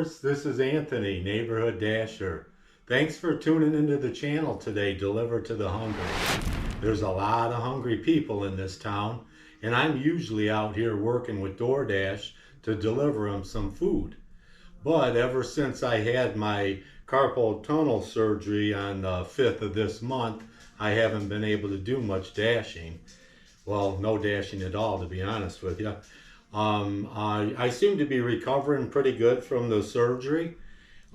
viewers, this is Anthony, Neighborhood Dasher. Thanks for tuning into the channel today, Deliver to the Hungry. There's a lot of hungry people in this town, and I'm usually out here working with DoorDash to deliver them some food. But ever since I had my carpal tunnel surgery on the 5th of this month, I haven't been able to do much dashing. Well, no dashing at all, to be honest with you. I seem to be recovering pretty good from the surgery.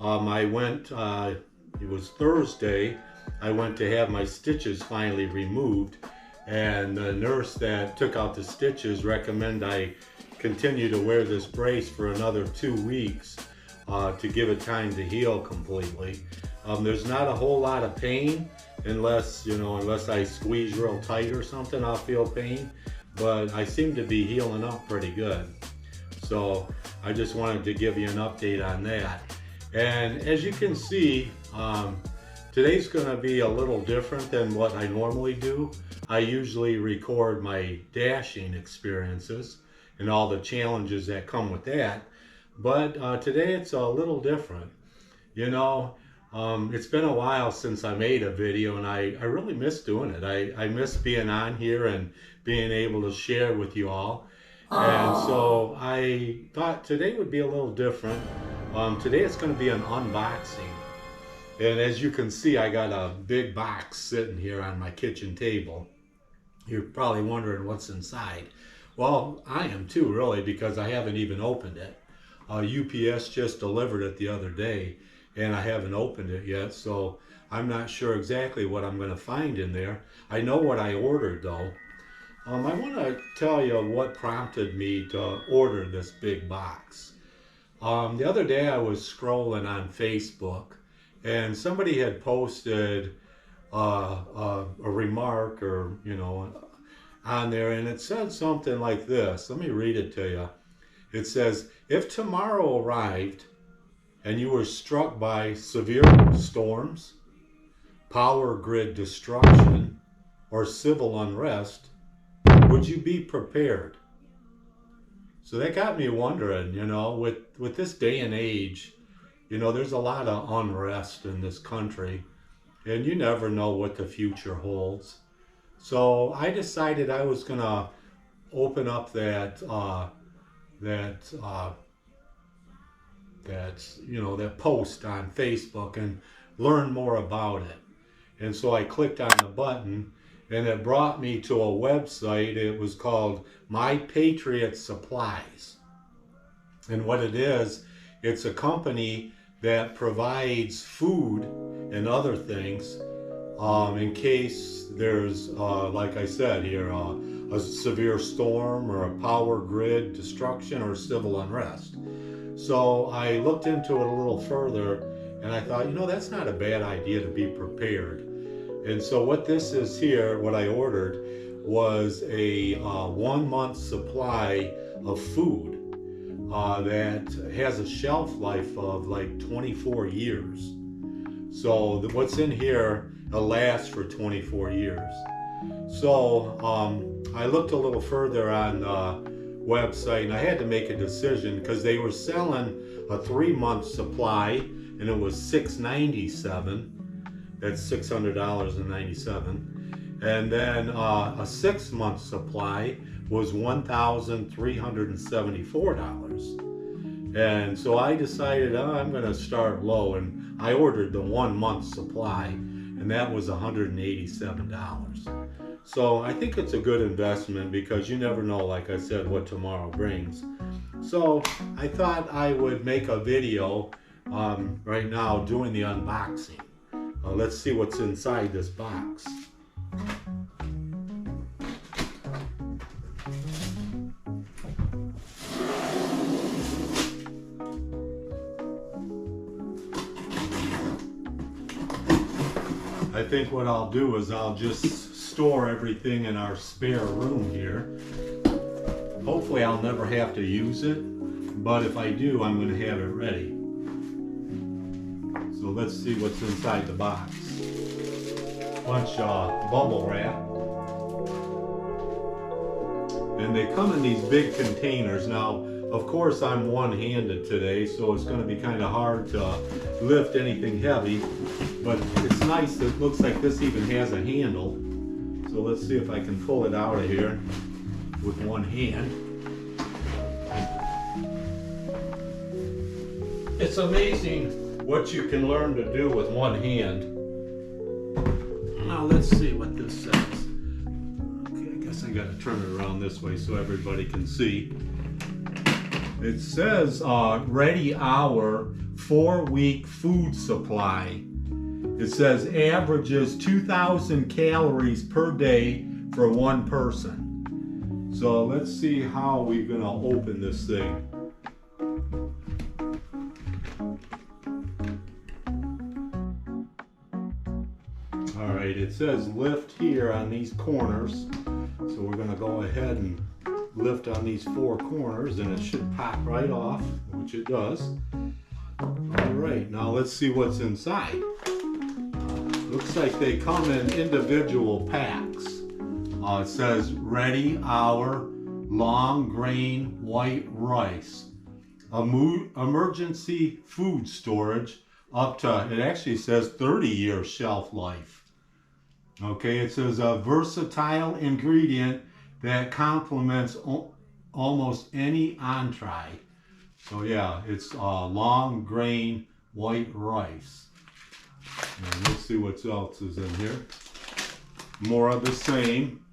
I went, it was Thursday, I went to have my stitches finally removed, and the nurse that took out the stitches recommended I continue to wear this brace for another 2 weeks to give it time to heal completely. There's not a whole lot of pain unless I squeeze real tight or something, I'll feel pain. But I seem to be healing up pretty good. So I just wanted to give you an update on that. And as you can see, today's going to be a little different than what I normally do. I usually record my dashing experiences and all the challenges that come with that. But today it's a little different. It's been a while since I made a video, and I really miss doing it. I miss being on here and being able to share with you all. And so I thought today would be a little different. Today it's going to be an unboxing. And as you can see, I got a big box sitting here on my kitchen table. You're probably wondering what's inside. Well, I am too, really, because I haven't even opened it. UPS just delivered it the other day, and I haven't opened it yet, so I'm not sure exactly what I'm going to find in there. I know what I ordered, though. I want to tell you what prompted me to order this big box. The other day I was scrolling on Facebook, and somebody had posted a remark on there, and it said something like this. Let me read it to you. It says, "If tomorrow arrived and you were struck by severe storms, power grid destruction, or civil unrest, would you be prepared?" So that got me wondering, with this day and age, there's a lot of unrest in this country, and you never know what the future holds. So I decided I was going to open up that post on Facebook and learn more about it. And so I clicked on the button, and it brought me to a website. It was called My Patriot Supplies. And what it is, it's a company that provides food and other things in case there's, like I said here, a severe storm or a power grid destruction or civil unrest. So I looked into it a little further, and I thought, that's not a bad idea to be prepared. And so what this is here, what I ordered, was a 1 month supply of food that has a shelf life of like 24 years. So what's in here, it'll last for 24 years. So I looked a little further on the website, and I had to make a decision because they were selling a 3-month supply, and it was $697. That's $600.97. And then a 6-month supply was $1,374. And so I decided I'm going to start low, and I ordered the 1 month supply, and that was $187. So I think it's a good investment because you never know, like I said, what tomorrow brings. So I thought I would make a video right now doing the unboxing. Let's see what's inside this box. I think what I'll do is I'll just store everything in our spare room here. Hopefully I'll never have to use it, but if I do, I'm going to have it ready. So let's see what's inside the box. Bunch of bubble wrap. And they come in these big containers. Now, Of course, I'm one-handed today, so it's going to be kind of hard to lift anything heavy, but it's nice. It looks like this even has a handle. So let's see if I can pull it out of here with one hand. It's amazing what you can learn to do with one hand. Now let's see what this says. Okay, I guess I got to turn it around this way so everybody can see. It says ready hour 4-week food supply. It says averages 2,000 calories per day for one person. So let's see how we're going to open this thing. Alright, it says lift here on these corners. So we're going to go ahead and lift on these 4 corners and it should pop right off, which it does. Alright, now let's see what's inside. Looks like they come in individual packs. It says ready hour long grain white rice. Emergency food storage up to, it actually says 30-year shelf life. Okay, it says a versatile ingredient that complements almost any entree. So yeah, it's long grain white rice. And let's see what else is in here. More of the same.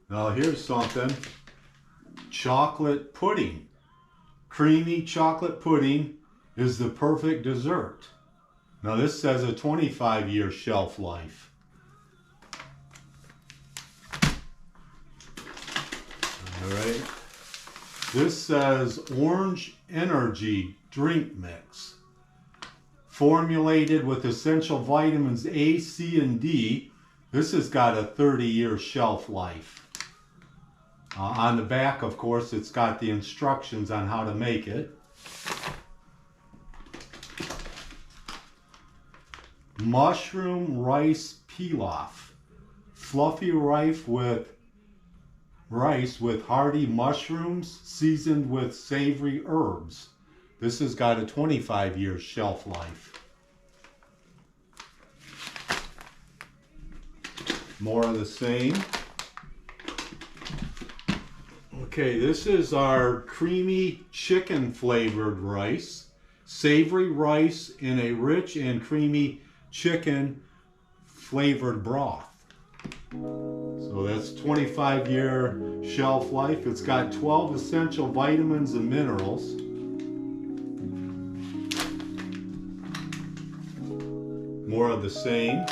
Now here's something. Chocolate pudding. Creamy chocolate pudding is the perfect dessert. Now this says a 25-year shelf life. Alright. This says orange energy drink mix. Formulated with essential vitamins A, C, and D. This has got a 30-year shelf life. On the back, of course, it's got the instructions on how to make it. Mushroom rice pilaf. Fluffy rice with hearty mushrooms seasoned with savory herbs. This has got a 25-year shelf life. More of the same. Okay, this is our creamy chicken flavored rice. Savory rice in a rich and creamy chicken flavored broth. So that's 25-year shelf life. It's got 12 essential vitamins and minerals. More of the same.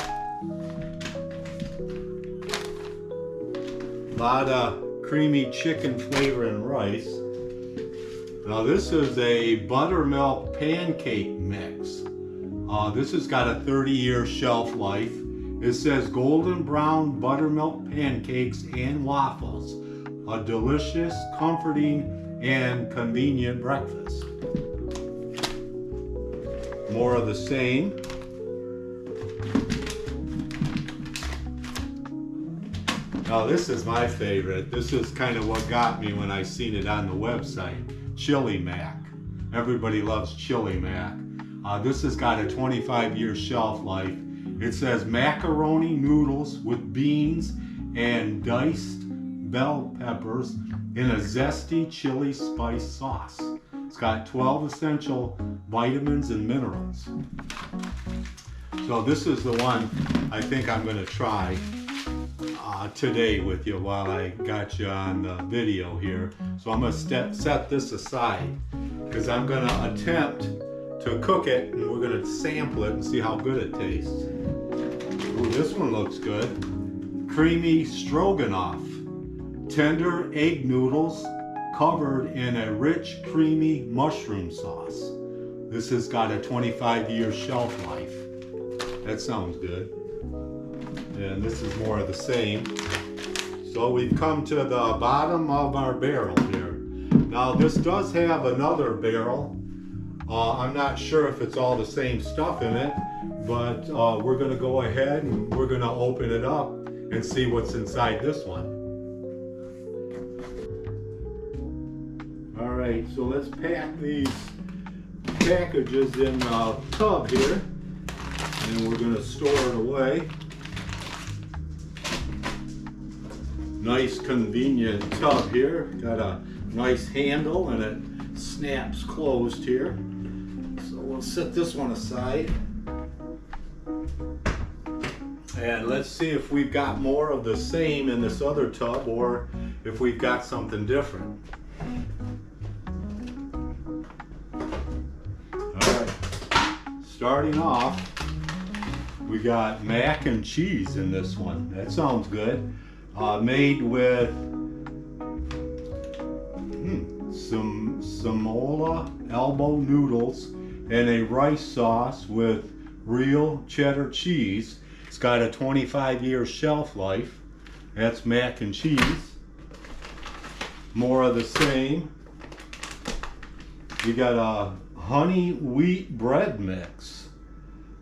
A lot of creamy chicken flavor and rice. Now this is a buttermilk pancake mix. This has got a 30-year shelf life. It says golden brown buttermilk pancakes and waffles. A delicious, comforting, and convenient breakfast. More of the same. Now this is my favorite. This is kind of what got me when I seen it on the website. Chili Mac. Everybody loves Chili Mac. This has got a 25-year shelf life. It says macaroni noodles with beans and diced bell peppers in a zesty chili spice sauce. It's got 12 essential vitamins and minerals. So this is the one I think I'm going to try today with you while I got you on the video here. So I'm going to set this aside because I'm going to attempt to cook it and we're going to sample it and see how good it tastes. Ooh, this one looks good. Creamy stroganoff. Tender egg noodles covered in a rich creamy mushroom sauce. This has got a 25-year shelf life. That sounds good. And this is more of the same. So we've come to the bottom of our barrel here. Now this does have another barrel. I'm not sure if it's all the same stuff in it, but we're going to go ahead and we're going to open it up and see what's inside this one. right, so let's pack these packages in a tub here, and we're going to store it away. Nice convenient tub here. Got a nice handle and it snaps closed here. So we'll set this one aside. And let's see if we've got more of the same in this other tub or if we've got something different. Alright, starting off, we got mac and cheese in this one. That sounds good. Made with some Samoa elbow noodles and a rice sauce with real cheddar cheese. It's got a 25-year shelf life. That's mac and cheese. More of the same. We got a honey wheat bread mix.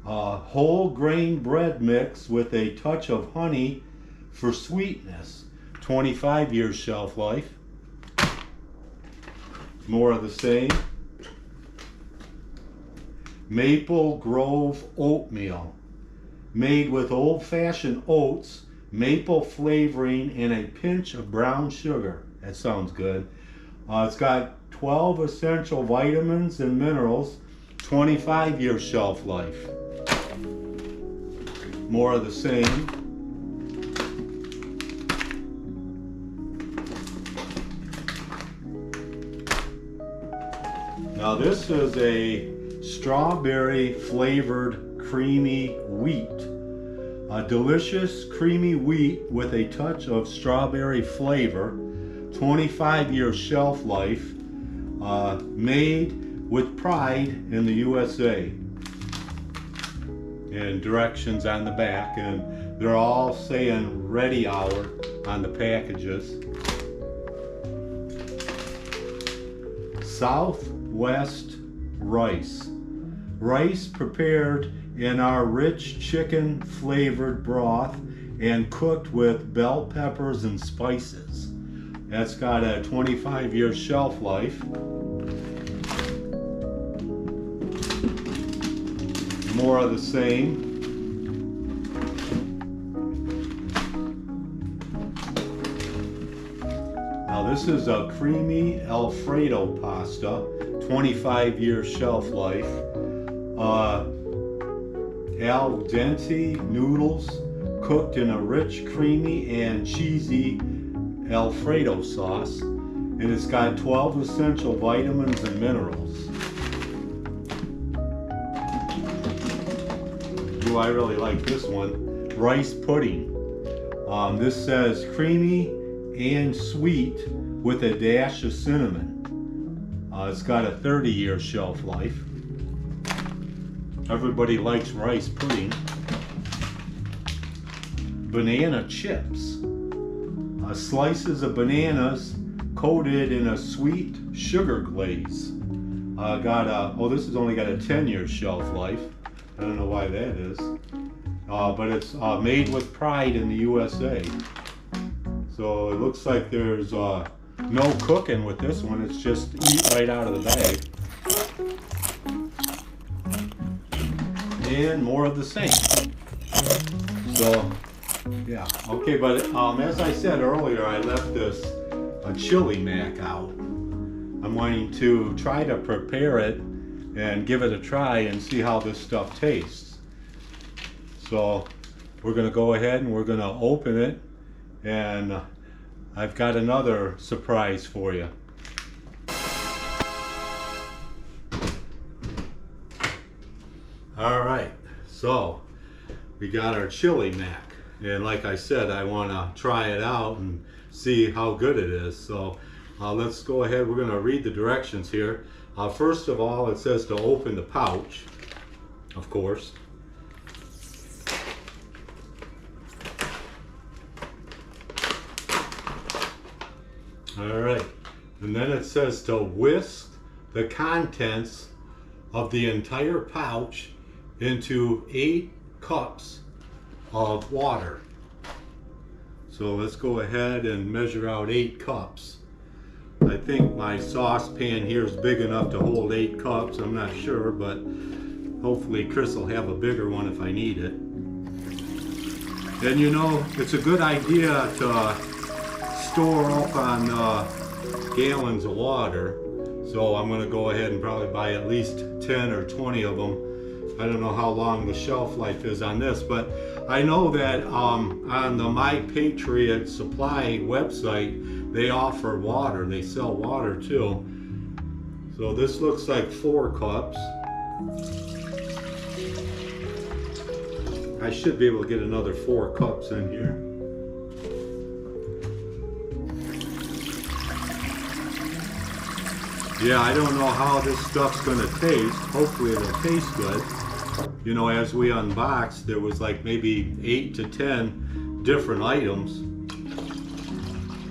Whole grain bread mix with a touch of honey for sweetness. 25-year shelf life. More of the same. Maple Grove oatmeal. Made with old-fashioned oats, maple flavoring, and a pinch of brown sugar. That sounds good. It's got 12 essential vitamins and minerals. 25-year shelf life. More of the same. Now this is a strawberry flavored creamy wheat. A delicious creamy wheat with a touch of strawberry flavor. 25-year shelf life. Made with pride in the USA. And directions on the back, and they're all saying ready hour on the packages. Southwest rice. Rice prepared in our rich chicken flavored broth and cooked with bell peppers and spices. That's got a 25-year shelf life. More of the same. Now this is a creamy Alfredo pasta, 25-year shelf life. Al dente noodles cooked in a rich, creamy, and cheesy Alfredo sauce. And it's got 12 essential vitamins and minerals. Ooh, I really like this one. Rice pudding. This says creamy and sweet with a dash of cinnamon. It's got a 30-year shelf life. Everybody likes rice pudding. Banana chips. Slices of bananas coated in a sweet sugar glaze. This has only got a 10-year shelf life. I don't know why that is. But it's made with pride in the USA. So it looks like there's no cooking with this one. It's just eat right out of the bag. And more of the same. So, yeah. Okay, but as I said earlier, I left this chili mac out. I'm wanting to try to prepare it and give it a try and see how this stuff tastes. So we're going to go ahead and we're going to open it, and I've got another surprise for you. All right, so we got our chili mac, and like I said, I want to try it out and see how good it is. So let's go ahead. We're going to read the directions here. First of all, it says to open the pouch, of course. All right, and then it says to whisk the contents of the entire pouch into 8 cups of water. So let's go ahead and measure out 8 cups. I think my saucepan here is big enough to hold 8 cups. I'm not sure, but hopefully Chris will have a bigger one if I need it. And you know, it's a good idea to store up on gallons of water. So I'm going to go ahead and probably buy at least 10 or 20 of them. I don't know how long the shelf life is on this, but I know that on the My Patriot Supply website, they offer water. They sell water too. So this looks like 4 cups. I should be able to get another 4 cups in here. Yeah, I don't know how this stuff's gonna taste. Hopefully it'll taste good. You know, as we unboxed, there was like maybe 8 to 10 different items.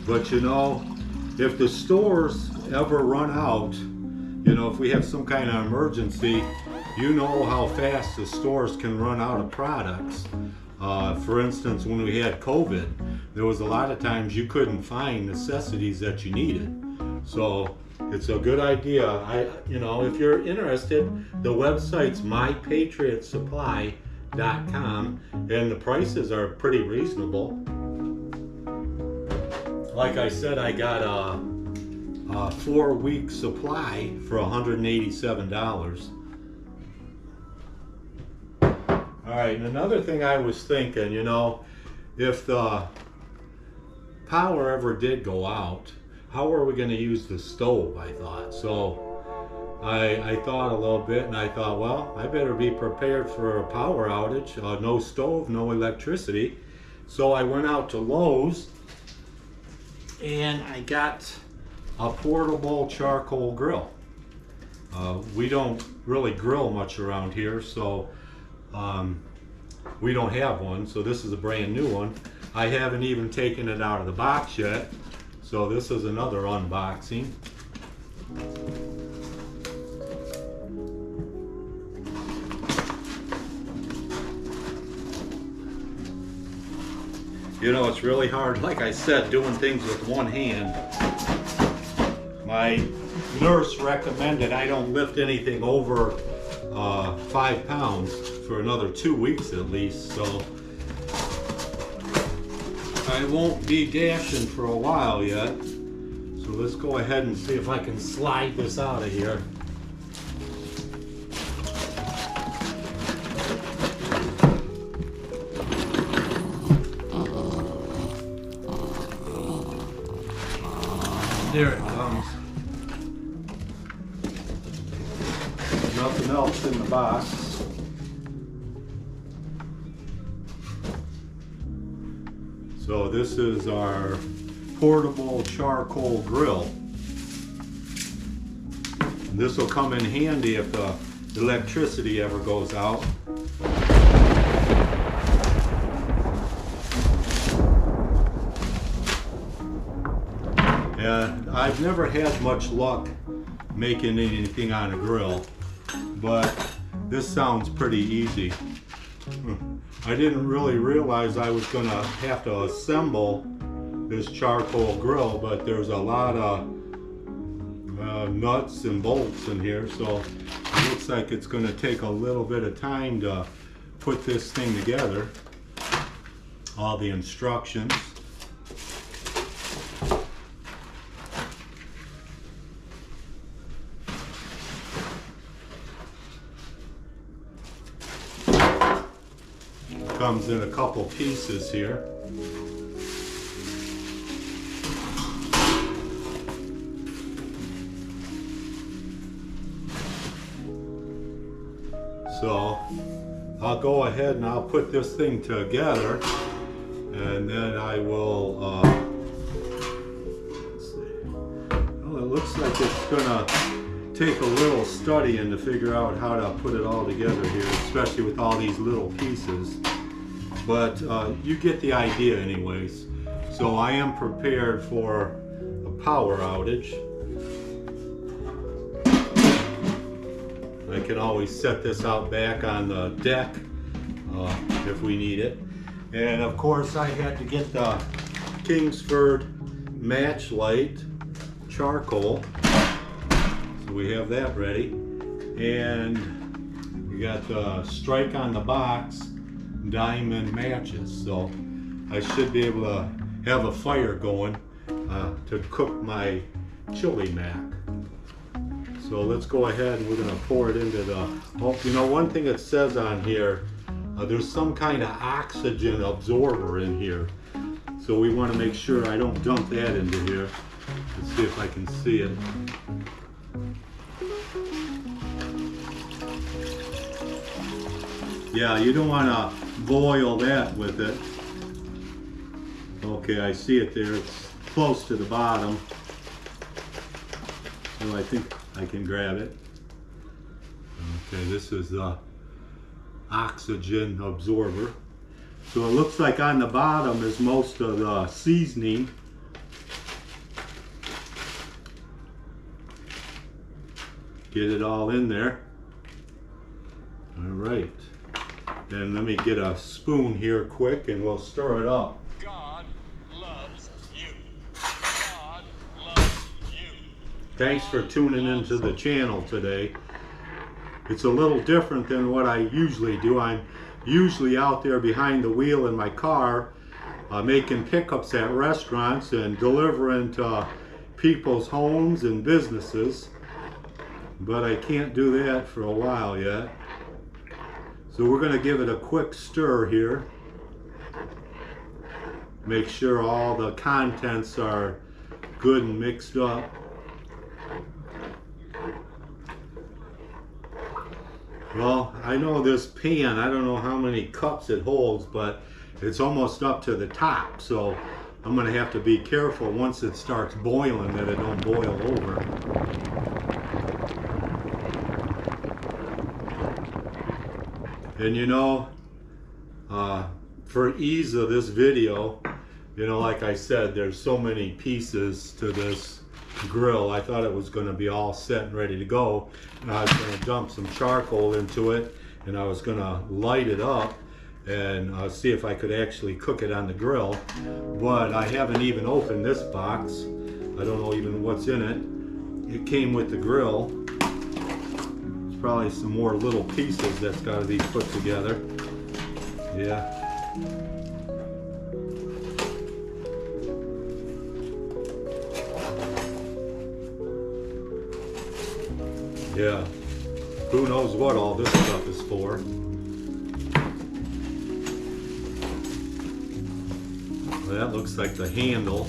But you know, if the stores ever run out, you know, if we have some kind of emergency, you know how fast the stores can run out of products. For instance, when we had COVID, there was a lot of times you couldn't find necessities that you needed. So it's a good idea. You know, if you're interested, the website's mypatriotsupply.com, and the prices are pretty reasonable. Like I said, I got a 4-week supply for $187. All right, and another thing I was thinking, you know, if the power ever did go out, how are we going to use the stove, I thought. So I thought a little bit, and I thought, well, I better be prepared for a power outage. No stove, no electricity. So I went out to Lowe's, and I got a portable charcoal grill. We don't really grill much around here, so we don't have one. So this is a brand new one. I haven't even taken it out of the box yet. So this is another unboxing. You know, it's really hard, like I said, doing things with one hand. My nurse recommended I don't lift anything over 5 pounds for another 2 weeks at least, so I won't be dashing for a while yet. So let's go ahead and see if I can slide this out of here. There it comes. Nothing else in the box. So this is our portable charcoal grill. This will come in handy if the electricity ever goes out. And I've never had much luck making anything on a grill, but this sounds pretty easy. I didn't really realize I was going to have to assemble this charcoal grill, but there's a lot of nuts and bolts in here, so it looks like it's going to take a little bit of time to put this thing together. All the instructions. Comes in a couple pieces here. So I'll go ahead and I'll put this thing together, and then I will let's see. Well, it looks like it's gonna take a little studying to figure out how to put it all together here, especially with all these little pieces. But you get the idea anyways. So I am prepared for a power outage. I can always set this out back on the deck if we need it. And of course I had to get the Kingsford match light charcoal. So we have that ready. And we got the strike on the box diamond matches. So I should be able to have a fire going to cook my chili mac. So let's go ahead and we're going to pour it into the, oh, you know, one thing it says on here, there's some kind of oxygen absorber in here. So we want to make sure I don't dump that into here. Let's see if I can see it. Yeah, you don't want to boil that with it. Okay, I see it there. It's close to the bottom. So I think I can grab it. Okay, this is the oxygen absorber. So it looks like on the bottom is most of the seasoning. Get it all in there. All right. Then let me get a spoon here quick and we'll stir it up. God loves you. God loves you. Thanks for tuning into the channel today. It's a little different than what I usually do. I'm usually out there behind the wheel in my car making pickups at restaurants and delivering to people's homes and businesses. But I can't do that for a while yet. So we're going to give it a quick stir here. Make sure all the contents are good and mixed up. Well, I know this pan, I don't know how many cups it holds, but it's almost up to the top. So I'm going to have to be careful once it starts boiling that it don't boil over. And you know, for ease of this video, you know, like I said, there's so many pieces to this grill. I thought it was going to be all set and ready to go. And I was going to dump some charcoal into it and I was going to light it up and see if I could actually cook it on the grill. But I haven't even opened this box. I don't know even what's in it. It came with the grill. Probably some more little pieces that's got to be put together. Yeah. Yeah. Who knows what all this stuff is for. Well, that looks like the handle.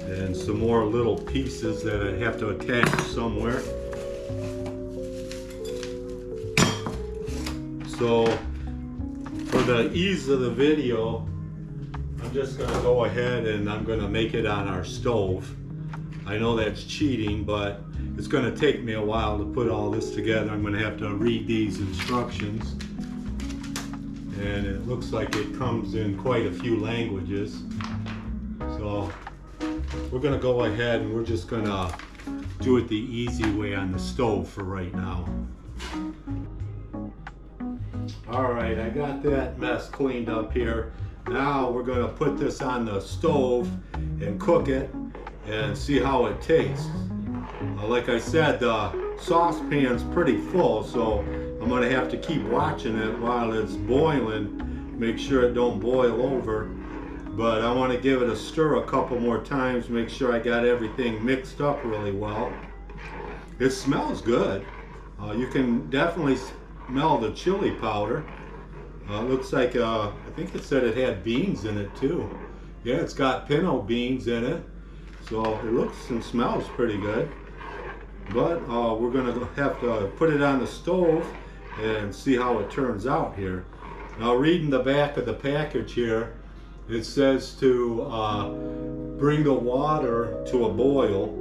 And some more little pieces that I have to attach somewhere. So for the ease of the video, I'm just going to go ahead and I'm going to make it on our stove. I know that's cheating, but it's going to take me a while to put all this together. I'm going to have to read these instructions. And it looks like it comes in quite a few languages. So we're going to go ahead and we're just going to do it the easy way on the stove for right now. All right, I got that mess cleaned up here. Now we're going to put this on the stove and cook it and see how it tastes. Like I said, the saucepan's pretty full, so I'm going to have to keep watching it while it's boiling, make sure it don't boil over. But I want to give it a stir a couple more times, make sure I got everything mixed up really well. It smells good. You can definitely smell the chili powder. Looks like, I think it said it had beans in it too. Yeah, it's got pinto beans in it. So it looks and smells pretty good. But we're going to have to put it on the stove and see how it turns out here. Now reading the back of the package here, it says to bring the water to a boil,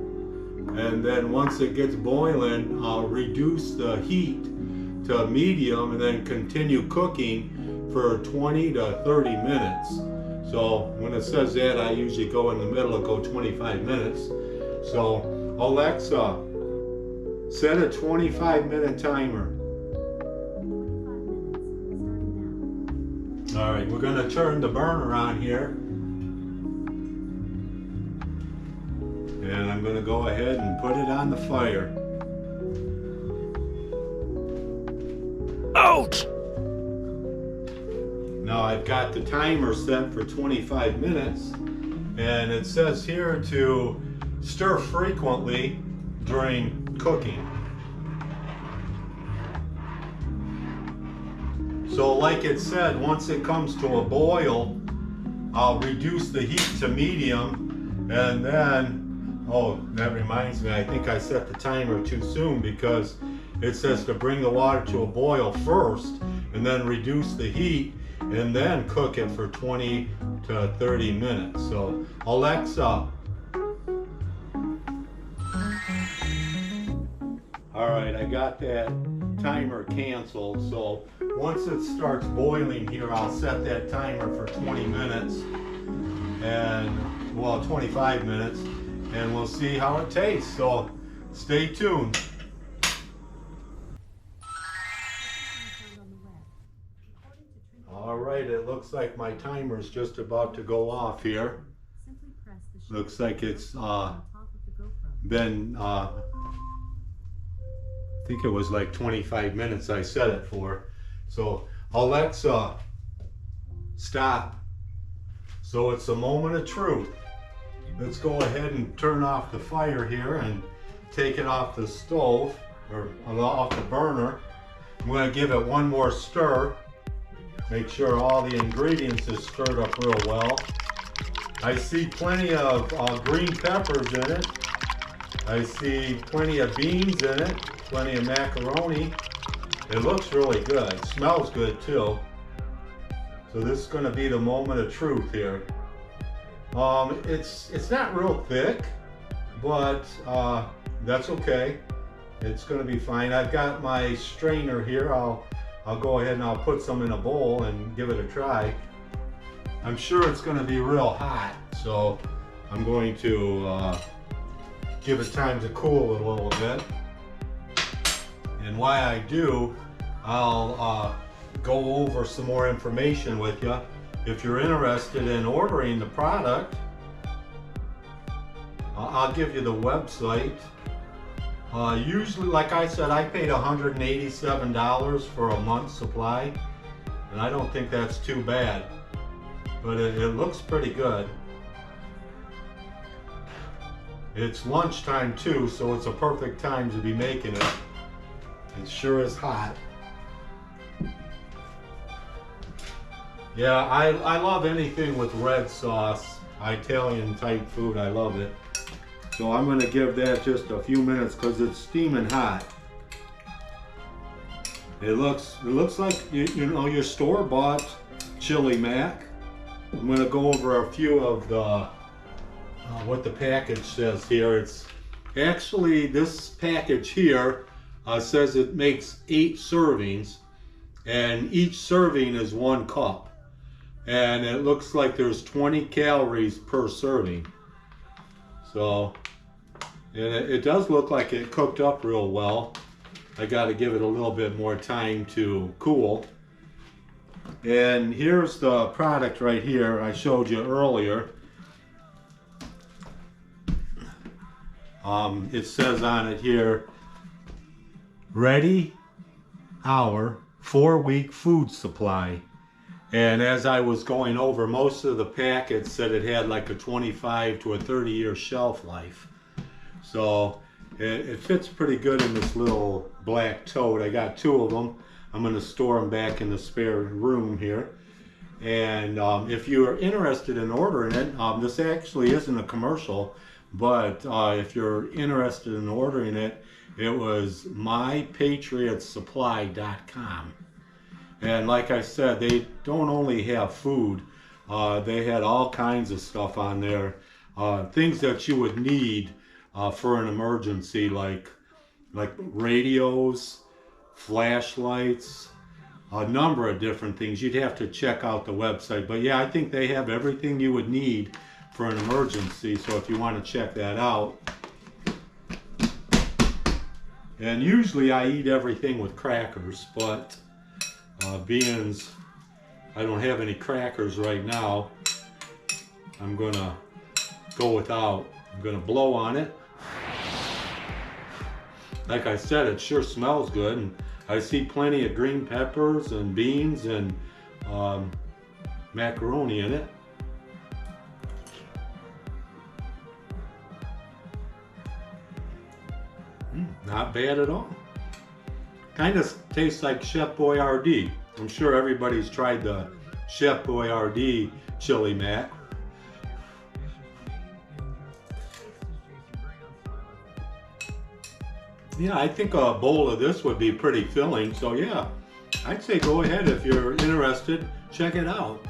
and then once it gets boiling, reduce the heat to medium and then continue cooking for 20 to 30 minutes. So when it says that, I usually go in the middle and go 25 minutes. So Alexa, set a 25-minute timer. All right, we're going to turn the burner on here. And I'm going to go ahead and put it on the fire. Ouch! Now I've got the timer set for 25 minutes, and it says here to stir frequently during cooking. So like it said, once it comes to a boil, I'll reduce the heat to medium, and then, oh, that reminds me, I think I set the timer too soon, because it says to bring the water to a boil first, and then reduce the heat, and then cook it for 20 to 30 minutes. So Alexa, all right, I got that timer canceled. So once it starts boiling here, I'll set that timer for 20 minutes and, well, 25 minutes, and we'll see how it tastes. So stay tuned. All right, it looks like my timer's just about to go off here. Looks like it's been, I think it was like 25 minutes I set it for. So Alexa, stop. So it's a moment of truth. Let's go ahead and turn off the fire here and take it off the stove, or off the burner. I'm going to give it one more stir. Make sure all the ingredients is stirred up real well. I see plenty of green peppers in it. I see plenty of beans in it, plenty of macaroni. It looks really good. It smells good too. So this is going to be the moment of truth here. It's not real thick, but that's okay. It's going to be fine. I've got my strainer here. I'll go ahead and I'll put some in a bowl and give it a try. I'm sure it's going to be real hot, so I'm going to give it time to cool a little bit. And while I do, I'll go over some more information with you. If you're interested in ordering the product, I'll give you the website. Usually, like I said, I paid $187 for a month's supply, and I don't think that's too bad, but it looks pretty good. It's lunchtime too, so it's a perfect time to be making it. It sure is hot. Yeah, I love anything with red sauce, Italian type food, I love it. So I'm going to give that just a few minutes because it's steaming hot. It looks like you know, your store-bought chili mac. I'm going to go over a few of the what the package says here. It's actually, this package here says it makes 8 servings, and each serving is 1 cup, and it looks like there's 20 calories per serving. So, and it does look like it cooked up real well. I got to give it a little bit more time to cool. And here's the product right here I showed you earlier. It says on it here, ready our 4-week food supply. And as I was going over, most of the packets said it had like a 25 to a 30-year shelf life. So it fits pretty good in this little black tote. I got 2 of them. I'm going to store them back in the spare room here. And if you are interested in ordering it, this actually isn't a commercial, but if you're interested in ordering it, it was mypatriotsupply.com. And like I said, they don't only have food, they had all kinds of stuff on there. Things that you would need for an emergency, like radios, flashlights, a number of different things. You'd have to check out the website. But yeah, I think they have everything you would need for an emergency. So if you want to check that out. And usually I eat everything with crackers, but being I don't have any crackers right now, I'm gonna go without. I'm gonna blow on it. Like I said, it sure smells good, and I see plenty of green peppers and beans and macaroni in it. Not bad at all. Kind of tastes like Chef Boyardee. I'm sure everybody's tried the Chef Boyardee chili mac. Yeah, I think a bowl of this would be pretty filling. So yeah, I'd say go ahead if you're interested. Check it out.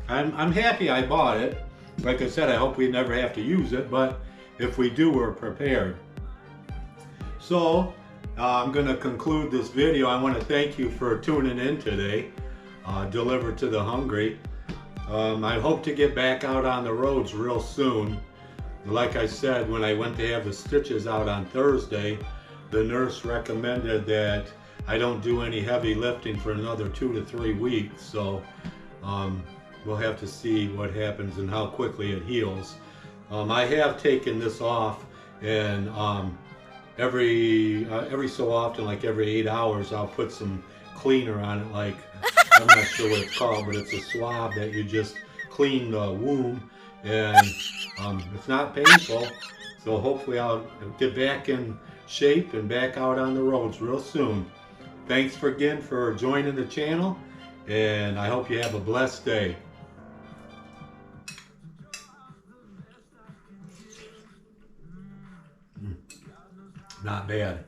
I'm happy I bought it. Like I said, I hope we never have to use it, but if we do, we're prepared. So I'm going to conclude this video. I want to thank you for tuning in today. Delivered to the hungry. I hope to get back out on the roads real soon. Like I said, when I went to have the stitches out on Thursday, the nurse recommended that I don't do any heavy lifting for another 2 to 3 weeks. So we'll have to see what happens and how quickly it heals. I have taken this off, and every so often, like every 8 hours, I'll put some cleaner on it. Like, I'm not sure what it's called, but it's a swab that you just clean the wound, and it's not painful. So hopefully I'll get back in shape and back out on the roads real soon. Thanks again for joining the channel, and I hope you have a blessed day. Not bad.